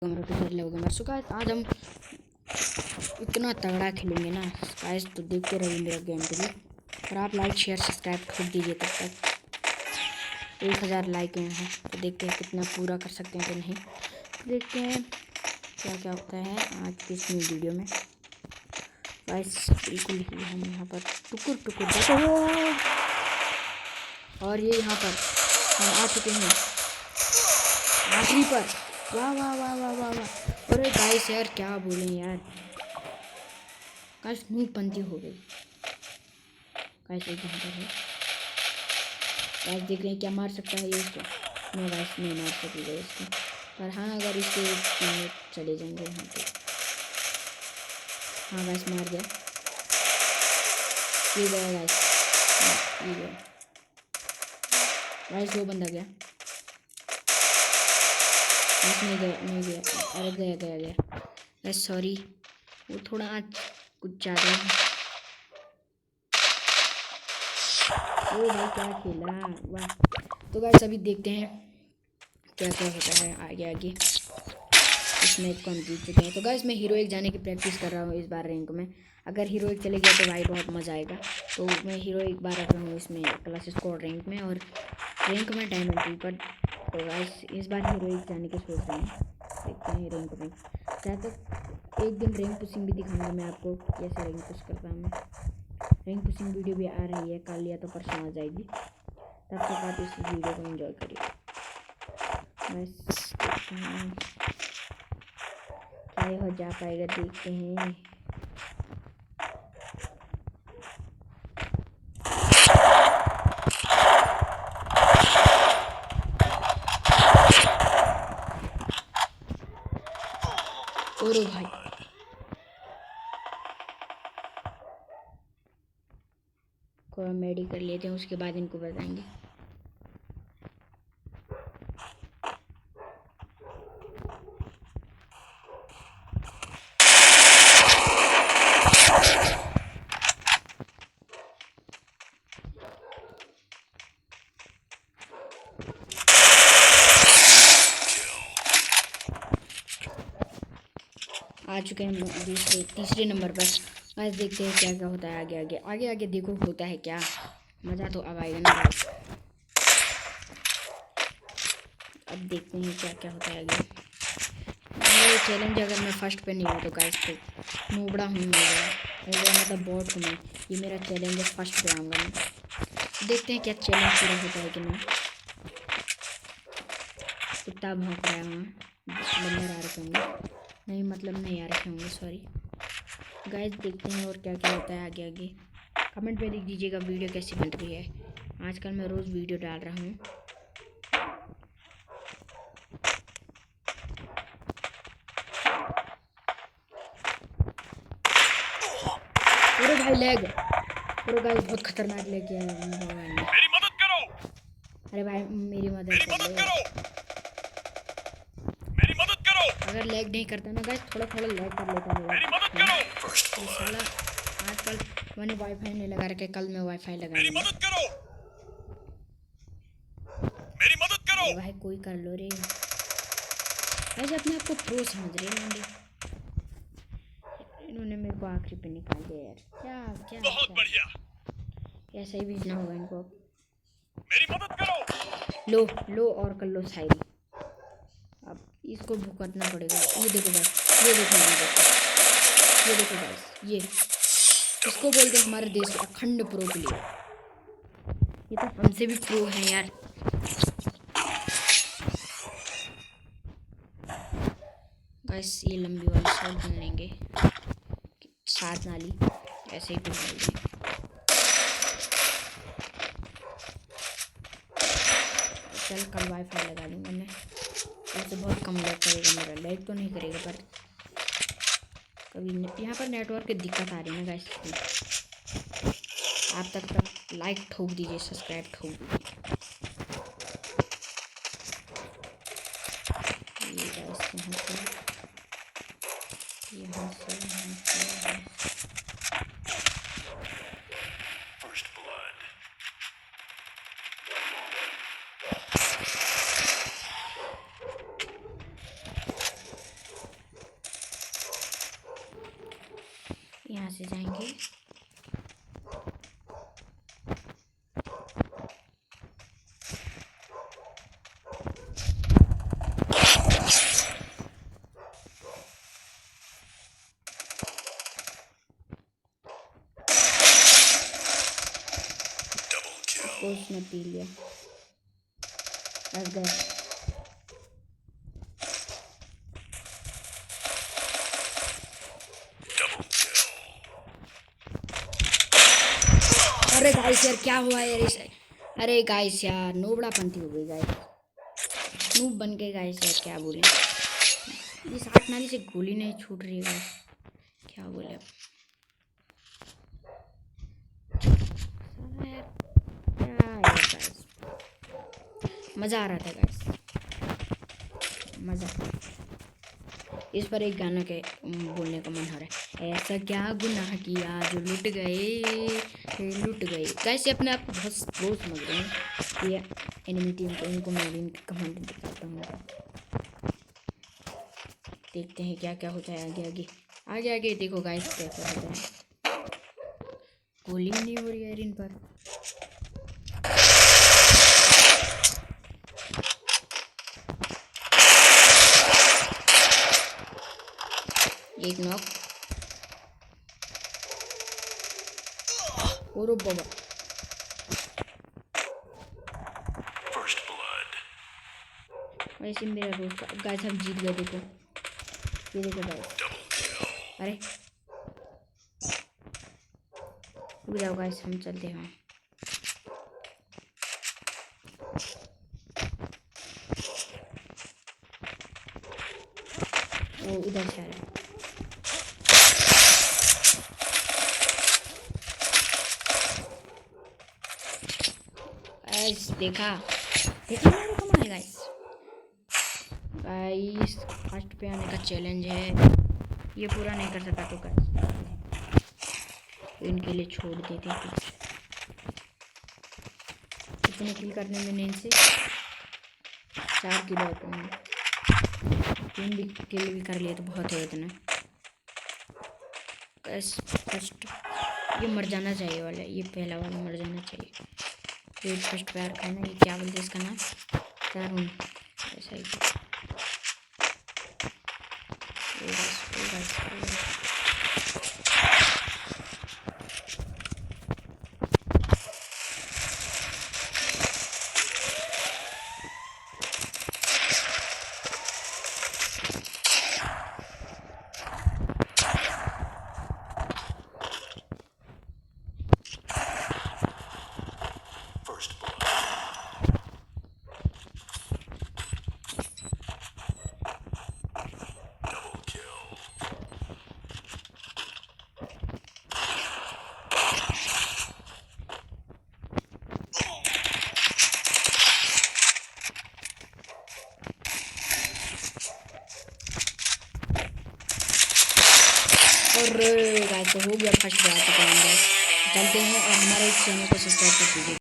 मर चुका है। आज हम इतना तगड़ा खेलेंगे ना गाइस, तो देखते रहिए मेरा गेम प्ले। और आप लाइक शेयर सब्सक्राइब ठोक दीजिए। तब तक 1000 लाइक हैं, तो देखते हैं कितना पूरा कर सकते हैं कि नहीं। देखते हैं क्या क्या होता है आज की इस न्यू वीडियो में। गाइस बिल्कुल ही हम यहाँ पर टुकुर टुकुर देखो, और ये यहाँ पर हम आ चुके हैं आखिरी पर। वाह वाह वाह वाह वाह वाह। अरे गाइस यार क्या बोलें यार, गाइस नूबपंती हो गई। गाइस एक यहाँ पर है, गाइस देख रहे हैं क्या मार सकता है ये इसको। नो गाइस नहीं मार सकेगा इसको, पर हाँ अगर इसके चले जाएंगे यहाँ पे। हाँ गाइस मार दिया, ये गया गाइस, ये गया गाइस, वो बंदा गया गाइस, नहीं गया नहीं गया, अरे गया गया गया गाइस, सॉरी वो थोड़ा आज कुछ ज़्यादा है। ओ भाई क्या खेला, वाह। तो गाइस अभी देखते हैं क्या क्या होता है आगे आगे। इस मैच को हम जीत चुके हैं। तो गाइस मैं हीरोइक जाने की प्रैक्टिस कर रहा हूँ इस बार रैंक में। अगर हीरोइक चले गया तो भाई बहुत मज़ा आएगा। तो मैं हीरोइक बार रख रहा हूँ इसमें क्लास स्क्वाड रैंक में, और रैंक में डायमंड 2 पर। तो गाइस इस बार हीरोइक जाने की सोच रहे हैं, देखते हैं रैंक में। जहाँ तक एक दिन रैंक पुशिंग भी दिखाऊंगा मैं आपको, कैसे रैंक पुश करता हूँ मैं। रैंक पुशिंग वीडियो भी आ रही है, कल या तो परसों आ जाएगी। तब तक आप इस वीडियो को एंजॉय करिए। बस क्या हो जा पाएगा, देखते हैं। और भाई को मेडिकल लेते हैं, उसके बाद इनको बताएंगे। आ चुके हैं तीसरे नंबर पर। आज देखते हैं क्या क्या होता है आगे आगे आगे आगे। देखो होता है क्या, मज़ा तो अब आएगा ना गाइस। अब देखते हैं क्या क्या होता है आगे। ये चैलेंज अगर मैं फर्स्ट पे नहीं हुआ तो गाइस तो नूबड़ा हूँ मैं, मतलब बॉट हूँ मैं। ये मेरा चैलेंज है, फर्स्ट पे आऊँगा मैं। देखते हैं क्या चैलेंज पूरा होता है कि नहीं। कुत्ता भौंक रहा है, बंदर आ रखे होंगे, नहीं मतलब नहीं आ रखे होंगे, सॉरी गाइस। देखते हैं और क्या क्या होता है आगे आगे। कमेंट में लिख दीजिएगा वीडियो कैसी बन रही है। आजकल मैं रोज़ वीडियो डाल रहा हूँ। अरे भाई लैग, अरे गाइस बहुत खतरनाक लैग किया है मेरी मदद करो। अरे भाई मेरी मदद करो, मेरी मदद करो। अगर लैग नहीं करता ना गाइस, थोड़ा थोड़ा लैग कर लेता है मेरी मदद करो। ये साला आजकल मैंने वाईफाई नहीं लगा रखे, कल मैं वाईफाई लगा मेरी लूँगा। मदद करो। मेरी मदद करो। अरे भाई कोई कर लो रे, वैसे अपने आप को प्रो समझ रहे हैं। इन्होंने मेरे को आखिरी पे निकाल दिया यार, क्या क्या बहुत बढ़िया, ऐसा ही भेजना होगा इनको। मेरी मदद करो। लो लो और कर लो शायरी, अब इसको भुगतना पड़ेगा। ये देखो भाई, ये देखो ये देखो ये देखो भाई, ये इसको बोलते हैं हमारे देश के अखंड प्रो प्लेयर। ये तो हमसे भी प्रो है यार। गाइस ये लंबी वाली शॉट बन लेंगे, साथ नाली ऐसे ही कुछ बोलेंगे। चल कल वाईफाई लगा लूँगा मैं, वैसे बहुत कम लैग करेगा मेरा, लैग तो नहीं करेगा पर कभी यहाँ पर नेटवर्क की दिक्कत आ रही है ना गाइस। आप तक लाइक ठोक दीजिए, सब्सक्राइब ठोक दीजिए। ये गाइस यहाँ से यहाँ से जाएंगे। उसको उसने पी लिया। बस गए। अरे गाइस यार क्या हुआ यार इसे। अरे गाइस यार नोबड़ापंती हो गई गाइस। नूब बन गए गाइस यार, क्या बोले। इस 8 नाली से गोली नहीं छूट रही है गाइस, क्या बोले अब। साला यार क्या यार गाइस, मज़ा आ रहा था गाइस, मज़ा। इस पर एक गाना के बोलने का मन हो रहा है। ऐसा क्या गुनाह किया जो लुट गए, लुट गए। कैसे अपने आप को बहुत प्रो समझ रहे हैं ये एनिमी टीम को। इनको मैं भी कमेंट दिखाता हूँ। देखते हैं क्या क्या होता है आगे आगे आगे आगे। देखो गाइस क्या क्या होता है। गोली नहीं हो रही है इन पर। एक नॉक। और बाबा वैसे मेरा रोज का। गाइस हम जीत गए। देखो ये देखो गाइस। अरे रुक जाओ गाइस, हम चलते हैं। वो इधर से आ रहा है। गाइस देखा देखा मेरे को मारे गाइस। गाइस फर्स्ट पे आने का चैलेंज है, ये पूरा नहीं कर सका तो गाइस इनके लिए छोड़ देते कुछ। कितने किल करने में इनसे 4 किलो होते हैं। 3 भी किल भी कर लिए तो बहुत है इतना। गाइस फर्स्ट ये मर जाना चाहिए वाला, ये पहला वाला मर जाना चाहिए। ये फर्स्ट पैर खाना, ये क्या बोलते हैं इसका नाम, चारून ऐसा ही। और गाइस तो हो गया फर्स्ट बार। चलते हैं और हमारे चैनल को सब्सक्राइब कर दीजिए।